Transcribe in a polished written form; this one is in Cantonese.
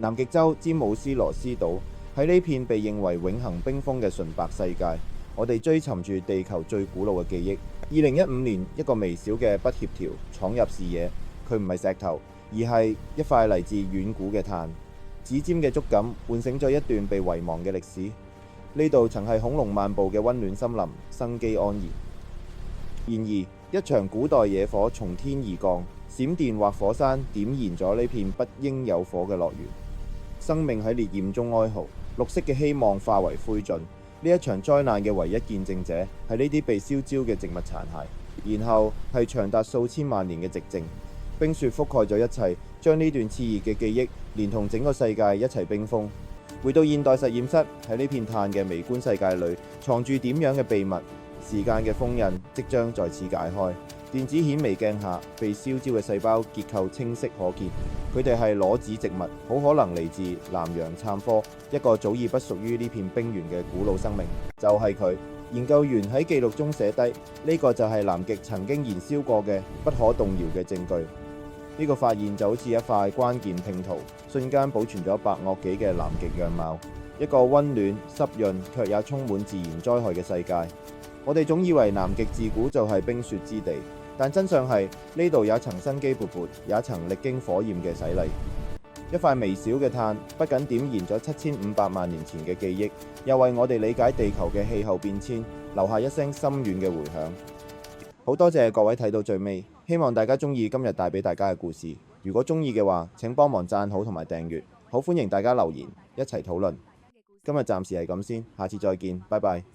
南極洲詹姆斯羅斯島喺呢片被認為永恆冰封嘅純白世界，我哋追尋住地球最古老嘅記憶。2015年，一個微小嘅不協調闖入視野，佢唔係石頭，而係一塊嚟自遠古嘅碳。指尖嘅觸感喚醒咗一段被遺忘嘅歷史。呢度曾係恐龍漫步嘅溫暖森林，生機安然。然而，一場古代野火從天而降，閃電或火山點燃咗呢片不應有火嘅樂園。生命喺烈焰中哀嚎，綠色嘅希望化為灰燼。呢一場災難嘅唯一見證者係呢啲被燒焦嘅植物殘骸，然後係長達數千萬年嘅寂靜。冰雪覆蓋咗一切，將呢段熾熱嘅記憶連同整個世界一齊冰封。回到現代實驗室，喺呢片碳嘅微觀世界裏，藏住點樣嘅秘密？時間嘅封印即將在此解開。電子顯微鏡下被燒焦嘅細胞結構清晰可見，佢哋係裸子植物，好可能嚟自南洋杉科，一個早已不屬於呢片冰原嘅古老生命。就係佢。研究員喺記錄中寫低，呢個就係南極曾經燃燒過嘅不可動搖嘅證據。呢個發現就好似一塊關鍵拼圖，瞬間保存咗白堊紀嘅南極樣貌，一個溫暖、濕潤卻也充滿自然災害嘅世界。我哋總以為南極自古就係冰雪之地，但真相係呢度有一層生機勃勃，有一層歷經火焰嘅洗禮。一塊微小嘅碳，不僅點燃咗7500萬年前嘅記憶，又為我哋理解地球嘅氣候變遷留下一聲深遠嘅回響。好多謝各位睇到最尾，希望大家鍾意今日帶俾大家嘅故事。如果鍾意嘅話，請幫忙讚好同埋訂閱。好歡迎大家留言，一齊討論。今日暫時係咁先，下次再見，拜拜。